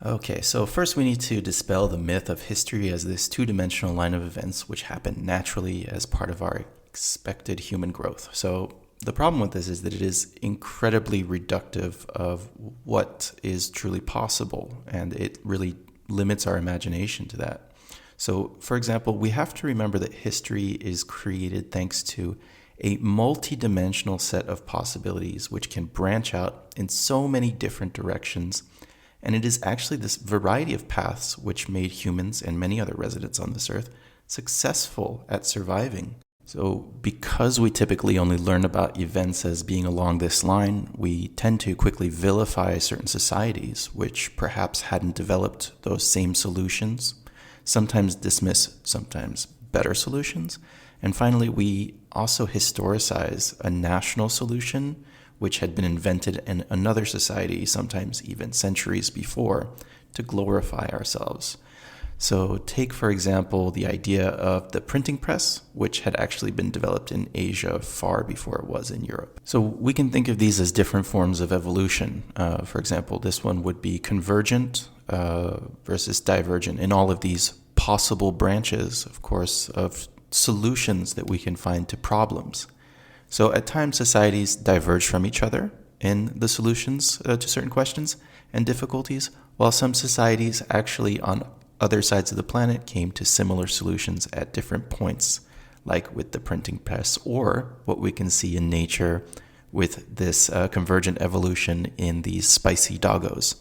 Okay, so first we need to dispel the myth of history as this two-dimensional line of events which happen naturally as part of our expected human growth. So the problem with this is that it is incredibly reductive of what is truly possible, and it really limits our imagination to that. So, for example, we have to remember that history is created thanks to a multi-dimensional set of possibilities which can branch out in so many different directions. And it is actually this variety of paths which made humans and many other residents on this earth successful at surviving. So, because we typically only learn about events as being along this line, we tend to quickly vilify certain societies which perhaps hadn't developed those same solutions, sometimes dismiss sometimes better solutions, and finally, we also historicize a national solution which had been invented in another society, sometimes even centuries before, to glorify ourselves. So take, for example, the idea of the printing press, which had actually been developed in Asia far before it was in Europe. So we can think of these as different forms of evolution. For example, this one would be convergent versus divergent in all of these possible branches, of course, of solutions that we can find to problems. So at times, societies diverge from each other in the solutions to certain questions and difficulties, while some societies actually on other sides of the planet came to similar solutions at different points, like with the printing press, or what we can see in nature with this convergent evolution in these spicy doggos.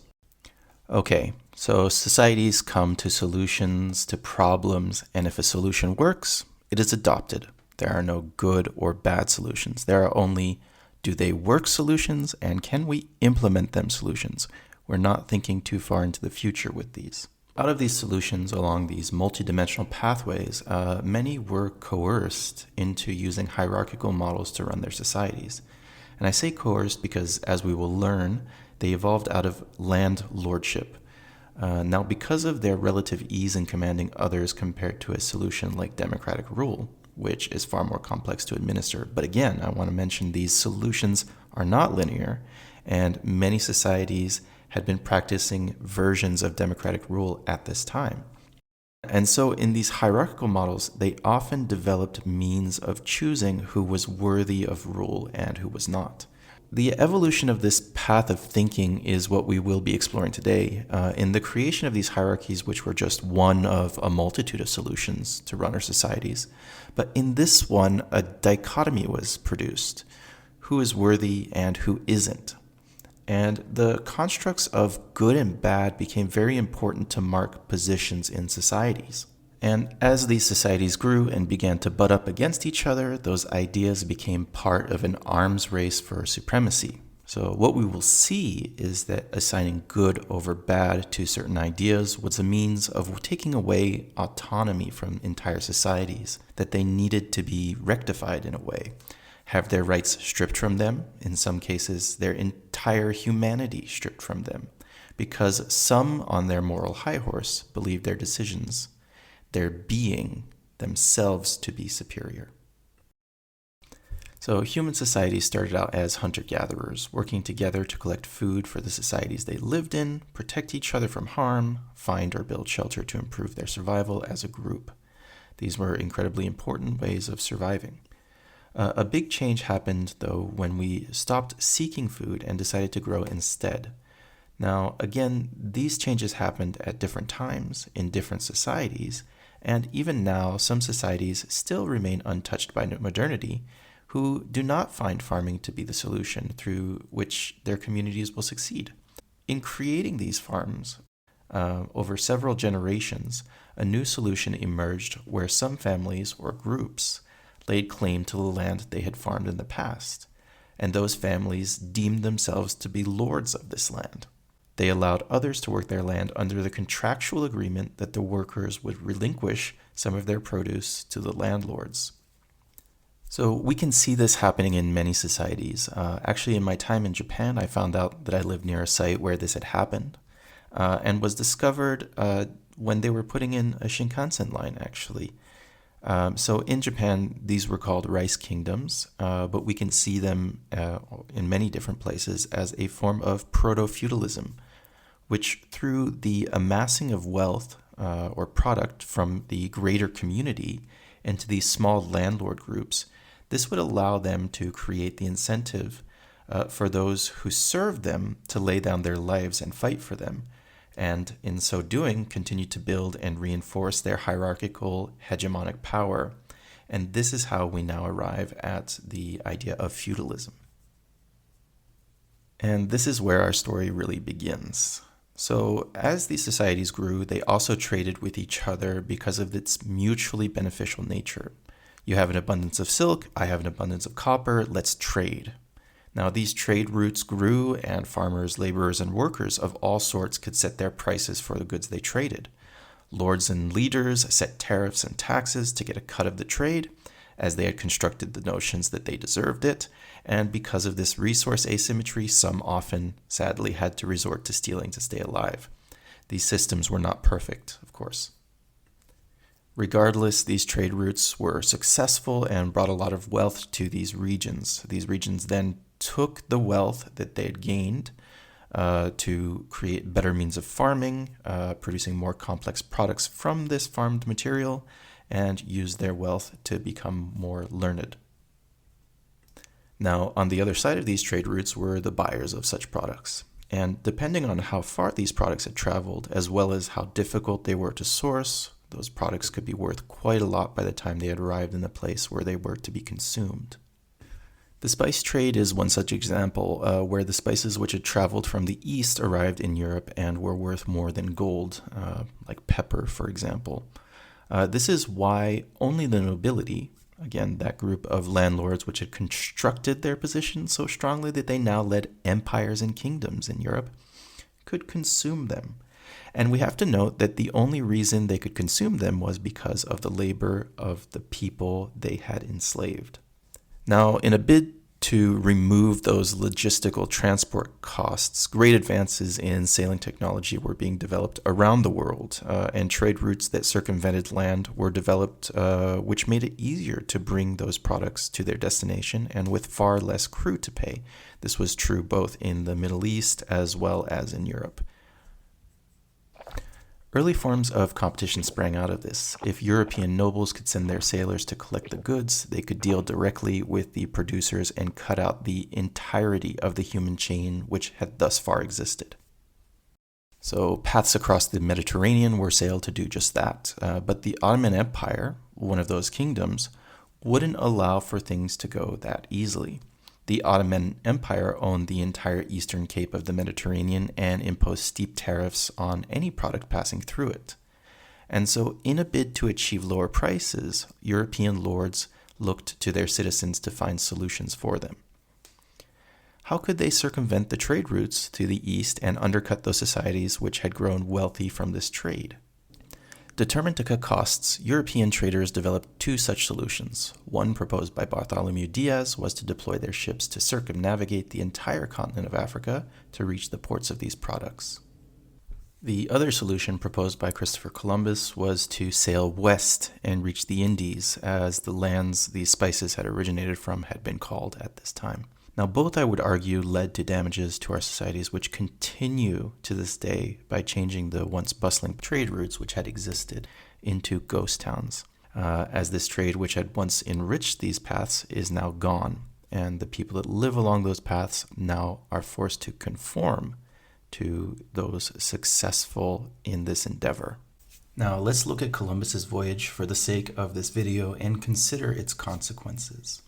Okay, so societies come to solutions to problems, and if a solution works, it is adopted. There are no good or bad solutions. There are only do they work solutions and can we implement them solutions. We're not thinking too far into the future with these. Out of these solutions along these multidimensional pathways, many were coerced into using hierarchical models to run their societies. And I say coerced because, as we will learn, they evolved out of land lordship. Now, because of their relative ease in commanding others compared to a solution like democratic rule, which is far more complex to administer. But again, I want to mention these solutions are not linear, and many societies had been practicing versions of democratic rule at this time. And so in these hierarchical models, they often developed means of choosing who was worthy of rule and who was not. The evolution of this path of thinking is what we will be exploring today in the creation of these hierarchies, which were just one of a multitude of solutions to run our societies. But in this one, a dichotomy was produced: who is worthy and who isn't. And the constructs of good and bad became very important to mark positions in societies. And as these societies grew and began to butt up against each other, those ideas became part of an arms race for supremacy. So what we will see is that assigning good over bad to certain ideas was a means of taking away autonomy from entire societies, that they needed to be rectified in a way, have their rights stripped from them, in some cases their entire humanity stripped from them, because some on their moral high horse believed their decisions, their being themselves, to be superior. So human societies started out as hunter-gatherers, working together to collect food for the societies they lived in, protect each other from harm, find or build shelter to improve their survival as a group. These were incredibly important ways of surviving. A big change happened, though, when we stopped seeking food and decided to grow instead. Now, again, these changes happened at different times in different societies, and even now, some societies still remain untouched by modernity, who do not find farming to be the solution through which their communities will succeed. In creating these farms, over several generations, a new solution emerged where some families or groups laid claim to the land they had farmed in the past, and those families deemed themselves to be lords of this land. They allowed others to work their land under the contractual agreement that the workers would relinquish some of their produce to the landlords. So we can see this happening in many societies. Actually, in my time in Japan, I found out that I lived near a site where this had happened, and was discovered when they were putting in a Shinkansen line, actually. So in Japan, these were called rice kingdoms, but we can see them in many different places as a form of proto-feudalism, which through the amassing of wealth or product from the greater community into these small landlord groups, this would allow them to create the incentive for those who serve them to lay down their lives and fight for them, and in so doing, continue to build and reinforce their hierarchical hegemonic power. And this is how we now arrive at the idea of feudalism. And this is where our story really begins. So as these societies grew, they also traded with each other because of its mutually beneficial nature. You have an abundance of silk, I have an abundance of copper, let's trade. Now these trade routes grew, and farmers, laborers, and workers of all sorts could set their prices for the goods they traded. Lords and leaders set tariffs and taxes to get a cut of the trade, as they had constructed the notions that they deserved it, and because of this resource asymmetry, some often, sadly, had to resort to stealing to stay alive. These systems were not perfect, of course. Regardless, these trade routes were successful and brought a lot of wealth to these regions. These regions then took the wealth that they had gained to create better means of farming, producing more complex products from this farmed material, and use their wealth to become more learned. Now, on the other side of these trade routes were the buyers of such products. And depending on how far these products had traveled, as well as how difficult they were to source, those products could be worth quite a lot by the time they had arrived in the place where they were to be consumed. The spice trade is one such example, where the spices which had traveled from the east arrived in Europe and were worth more than gold, like pepper, for example. This is why only the nobility, again, that group of landlords which had constructed their position so strongly that they now led empires and kingdoms in Europe, could consume them. And we have to note that the only reason they could consume them was because of the labor of the people they had enslaved. Now, in a bid to remove those logistical transport costs, great advances in sailing technology were being developed around the world, and trade routes that circumvented land were developed, which made it easier to bring those products to their destination and with far less crew to pay. This was true both in the Middle East as well as in Europe. Early forms of competition sprang out of this. If European nobles could send their sailors to collect the goods, they could deal directly with the producers and cut out the entirety of the human chain which had thus far existed. So paths across the Mediterranean were sailed to do just that. But the Ottoman Empire, one of those kingdoms, wouldn't allow for things to go that easily. The Ottoman Empire owned the entire eastern cape of the Mediterranean and imposed steep tariffs on any product passing through it. And so, in a bid to achieve lower prices, European lords looked to their citizens to find solutions for them. How could they circumvent the trade routes to the east and undercut those societies which had grown wealthy from this trade? Determined to cut costs, European traders developed two such solutions. One, proposed by Bartholomew Diaz, was to deploy their ships to circumnavigate the entire continent of Africa to reach the ports of these products. The other solution, proposed by Christopher Columbus, was to sail west and reach the Indies, as the lands these spices had originated from had been called at this time. Now, both, I would argue, led to damages to our societies, which continue to this day by changing the once bustling trade routes which had existed into ghost towns, as this trade which had once enriched these paths is now gone, and the people that live along those paths now are forced to conform to those successful in this endeavor. Now, let's look at Columbus's voyage for the sake of this video and consider its consequences.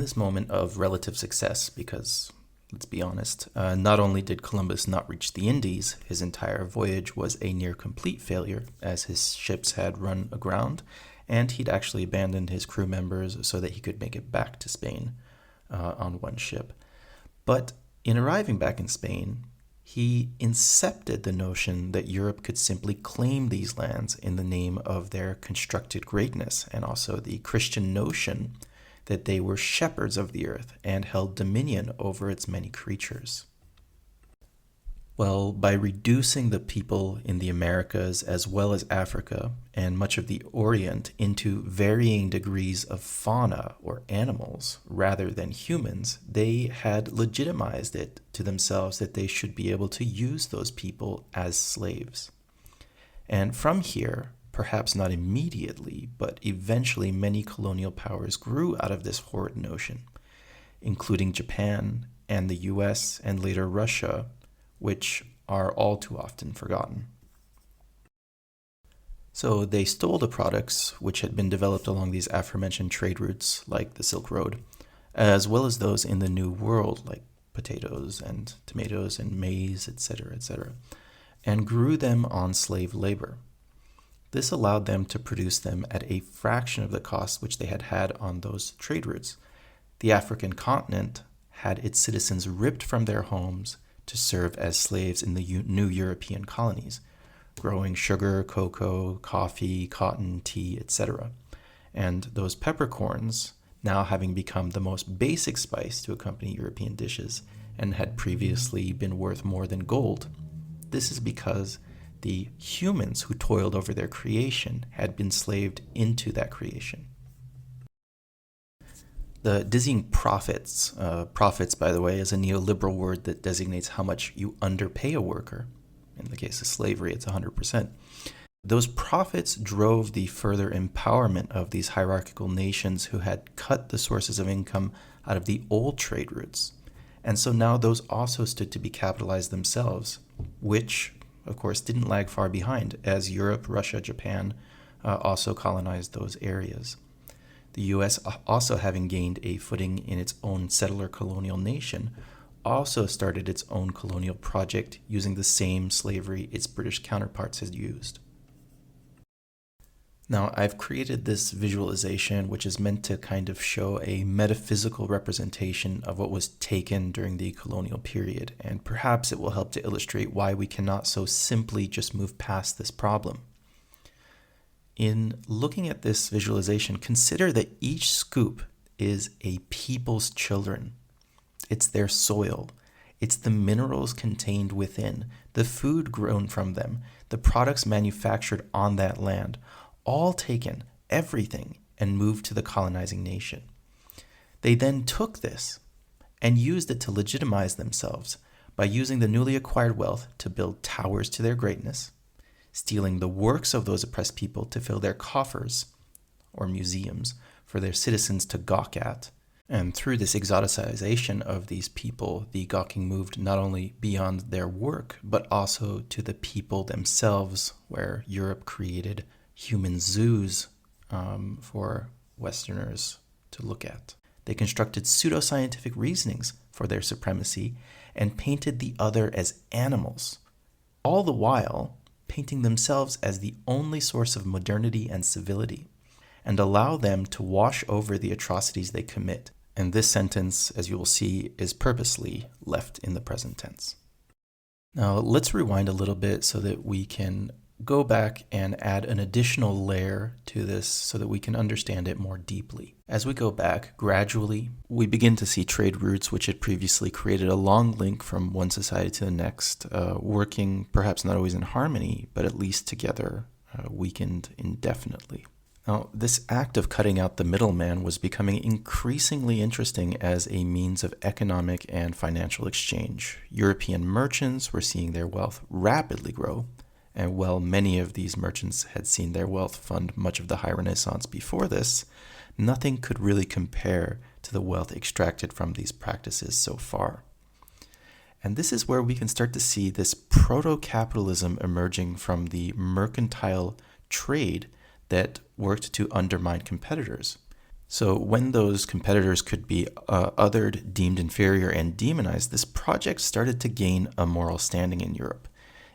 this moment of relative success, because let's be honest, not only did Columbus not reach the Indies, his entire voyage was a near complete failure as his ships had run aground, and he'd actually abandoned his crew members so that he could make it back to Spain on one ship. But in arriving back in Spain, he incepted the notion that Europe could simply claim these lands in the name of their constructed greatness, and also the Christian notion that they were shepherds of the earth and held dominion over its many creatures. Well, by reducing the people in the Americas as well as Africa and much of the Orient into varying degrees of fauna or animals rather than humans, they had legitimized it to themselves that they should be able to use those people as slaves. And from here, perhaps not immediately, but eventually many colonial powers grew out of this horrid notion, including Japan and the US and later Russia, which are all too often forgotten. So they stole the products which had been developed along these aforementioned trade routes, like the Silk Road, as well as those in the New World, like potatoes and tomatoes and maize, etc., and grew them on slave labor. This allowed them to produce them at a fraction of the cost which they had had on those trade routes. The African continent had its citizens ripped from their homes to serve as slaves in the new European colonies, growing sugar, cocoa, coffee, cotton, tea, etc. And those peppercorns, now having become the most basic spice to accompany European dishes and had previously been worth more than gold, this is because the humans who toiled over their creation had been slaved into that creation. The dizzying profits, by the way, is a neoliberal word that designates how much you underpay a worker. In the case of slavery, it's 100%. Those profits drove the further empowerment of these hierarchical nations who had cut the sources of income out of the old trade routes. And so now those also stood to be capitalized themselves, which, of course, didn't lag far behind, as Europe, Russia, Japan also colonized those areas. The U.S., also having gained a footing in its own settler colonial nation, also started its own colonial project using the same slavery its British counterparts had used. Now, I've created this visualization which is meant to kind of show a metaphysical representation of what was taken during the colonial period, and perhaps it will help to illustrate why we cannot so simply just move past this problem. In looking at this visualization, consider that each scoop is a people's children. It's their soil. It's the minerals contained within, the food grown from them, the products manufactured on that land, all taken, everything, and moved to the colonizing nation. They then took this and used it to legitimize themselves by using the newly acquired wealth to build towers to their greatness, stealing the works of those oppressed people to fill their coffers or museums for their citizens to gawk at. And through this exoticization of these people, the gawking moved not only beyond their work, but also to the people themselves, where Europe created human zoos for Westerners to look at. They constructed pseudoscientific reasonings for their supremacy and painted the other as animals, all the while painting themselves as the only source of modernity and civility, and allow them to wash over the atrocities they commit. And this sentence, as you will see, is purposely left in the present tense. Now, let's rewind a little bit so that we can go back and add an additional layer to this so that we can understand it more deeply. As we go back, gradually, we begin to see trade routes which had previously created a long link from one society to the next, working perhaps not always in harmony, but at least together, weakened indefinitely. Now, this act of cutting out the middleman was becoming increasingly interesting as a means of economic and financial exchange. European merchants were seeing their wealth rapidly grow, and while many of these merchants had seen their wealth fund much of the high Renaissance before this, nothing could really compare to the wealth extracted from these practices so far. And this is where we can start to see this proto-capitalism emerging from the mercantile trade that worked to undermine competitors. So when those competitors could be othered, deemed inferior, and demonized, this project started to gain a moral standing in Europe.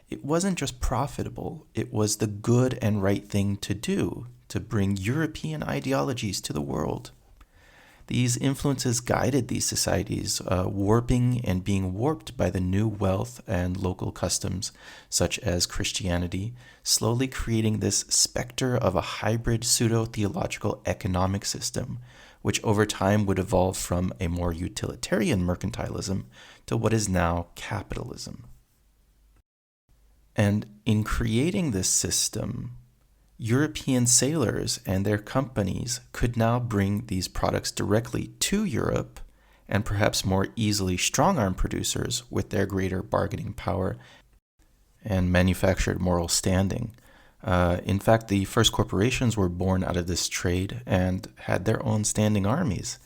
It wasn't just profitable, it was the good and right thing to do to bring European ideologies to the world. These influences guided these societies, warping and being warped by the new wealth and local customs, such as Christianity, slowly creating this specter of a hybrid pseudo-theological economic system, which over time would evolve from a more utilitarian mercantilism to what is now capitalism. And in creating this system, European sailors and their companies could now bring these products directly to Europe, and perhaps more easily strong-arm producers with their greater bargaining power and manufactured moral standing. In fact, the first corporations were born out of this trade and had their own standing armies.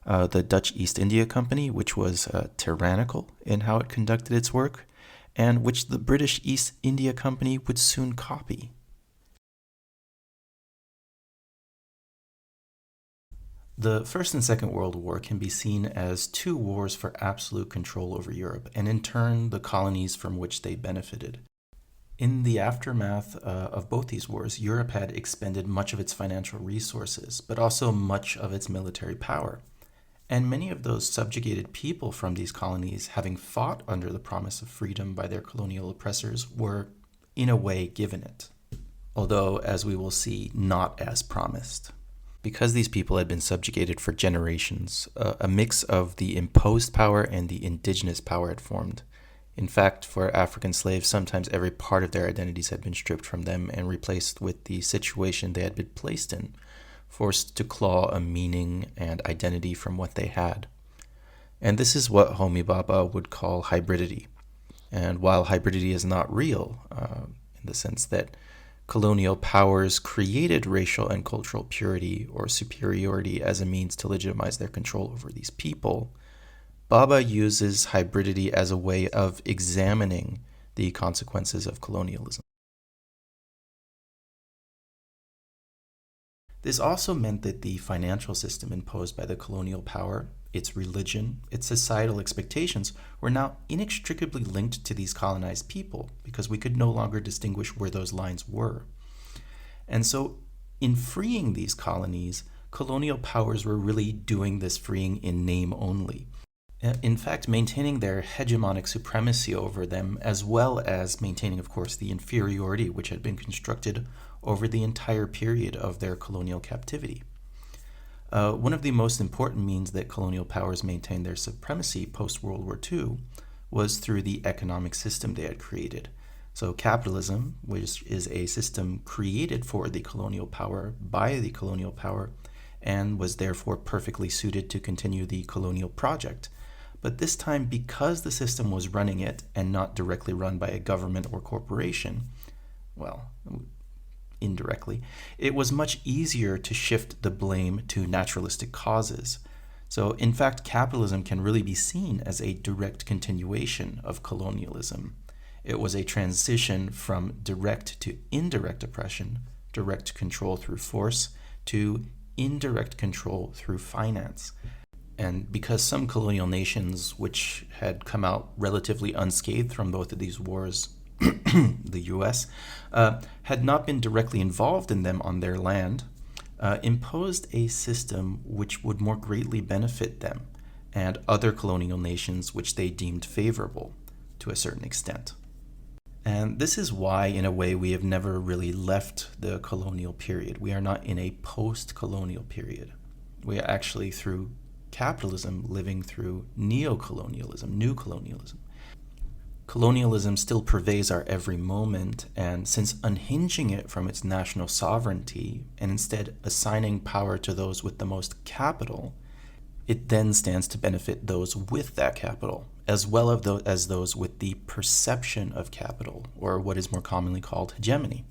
The Dutch East India Company, which was tyrannical in how it conducted its work, and which the British East India Company would soon copy. The First and Second World War can be seen as two wars for absolute control over Europe, and in turn, the colonies from which they benefited. In the aftermath of both these wars, Europe had expended much of its financial resources, but also much of its military power. And many of those subjugated people from these colonies, having fought under the promise of freedom by their colonial oppressors, were, in a way, given it. Although, as we will see, not as promised. Because these people had been subjugated for generations, a mix of the imposed power and the indigenous power had formed. In fact, for African slaves, sometimes every part of their identities had been stripped from them and replaced with the situation they had been placed in, forced to claw a meaning and identity from what they had. And this is what Homi Bhabha would call hybridity. And while hybridity is not real, in the sense that colonial powers created racial and cultural purity or superiority as a means to legitimize their control over these people, Bhabha uses hybridity as a way of examining the consequences of colonialism. This also meant that the financial system imposed by the colonial power, its religion, its societal expectations, were now inextricably linked to these colonized people because we could no longer distinguish where those lines were. And so, in freeing these colonies, colonial powers were really doing this freeing in name only. In fact, maintaining their hegemonic supremacy over them, as well as maintaining, of course, the inferiority which had been constructed over the entire period of their colonial captivity. One of the most important means that colonial powers maintained their supremacy post-World War II was through the economic system they had created. So capitalism, which is a system created for the colonial power by the colonial power, and was therefore perfectly suited to continue the colonial project. But this time, because the system was running it and not directly run by a government or corporation, well, indirectly, it was much easier to shift the blame to naturalistic causes. So, in fact, capitalism can really be seen as a direct continuation of colonialism. It was a transition from direct to indirect oppression, direct control through force, to indirect control through finance. And because some colonial nations, which had come out relatively unscathed from both of these wars, the US, had not been directly involved in them on their land, imposed a system which would more greatly benefit them and other colonial nations which they deemed favorable to a certain extent. And this is why, in a way, we have never really left the colonial period. We are not in a post-colonial period. We are actually, through capitalism, living through neocolonialism, new colonialism. Colonialism still pervades our every moment, and since unhinging it from its national sovereignty and instead assigning power to those with the most capital, it then stands to benefit those with that capital, as well as those with the perception of capital, or what is more commonly called hegemony.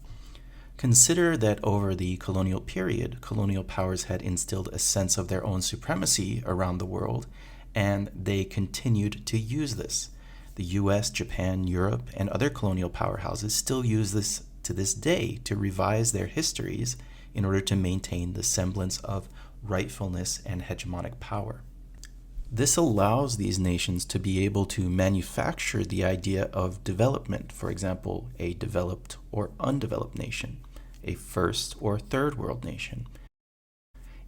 Consider that over the colonial period, colonial powers had instilled a sense of their own supremacy around the world, and they continued to use this. The US, Japan, Europe, and other colonial powerhouses still use this to this day to revise their histories in order to maintain the semblance of rightfulness and hegemonic power. This allows these nations to be able to manufacture the idea of development, for example, a developed or undeveloped nation, a first or third world nation,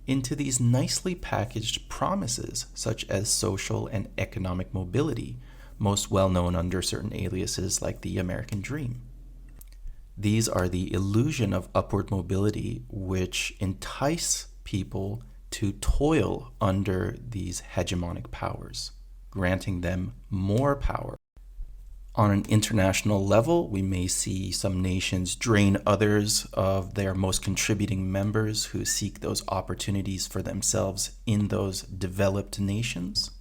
into these nicely packaged promises such as social and economic mobility, most well known under certain aliases like the American Dream. These are the illusion of upward mobility which entice people to toil under these hegemonic powers, granting them more power. On an international level, we may see some nations drain others of their most contributing members who seek those opportunities for themselves in those developed nations.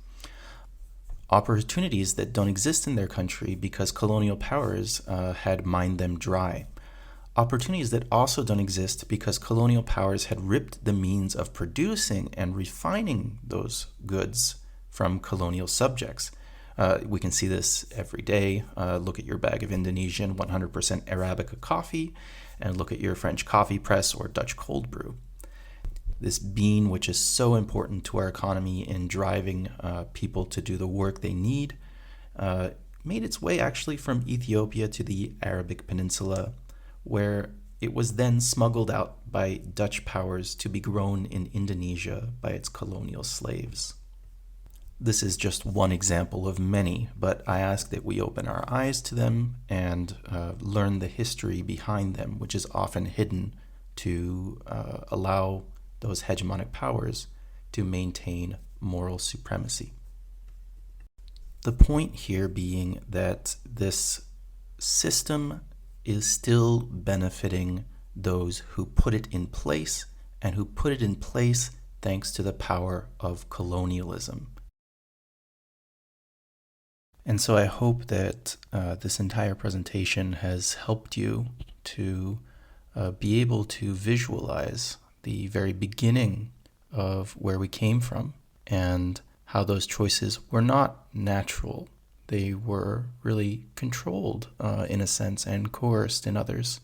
Opportunities that don't exist in their country because colonial powers had mined them dry. Opportunities that also don't exist because colonial powers had ripped the means of producing and refining those goods from colonial subjects. We can see this every day. Look at your bag of Indonesian 100% Arabica coffee and look at your French coffee press or Dutch cold brew. This bean, which is so important to our economy in driving people to do the work they need, made its way actually from Ethiopia to the Arabic Peninsula, where it was then smuggled out by Dutch powers to be grown in Indonesia by its colonial slaves. This is just one example of many, but I ask that we open our eyes to them and learn the history behind them, which is often hidden to allow those hegemonic powers to maintain moral supremacy. The point here being that this system is still benefiting those who put it in place and who put it in place thanks to the power of colonialism. And so I hope that this entire presentation has helped you to be able to visualize the very beginning of where we came from and how those choices were not natural. They were really controlled in a sense and coerced in others.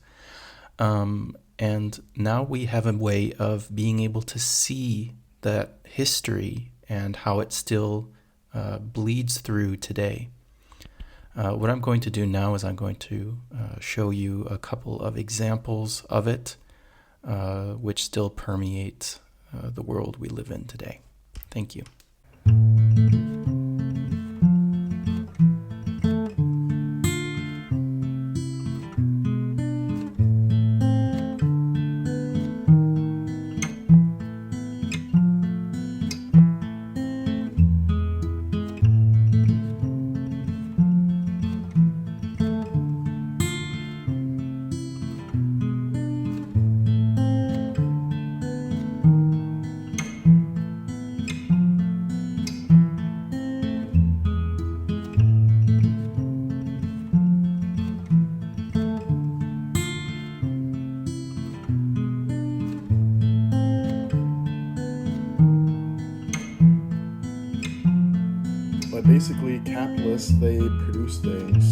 And now we have a way of being able to see that history and how it still bleeds through today. What I'm going to do now is I'm going to show you a couple of examples of it, which still permeate the world we live in today. Thank you. Basically, capitalists, they produce things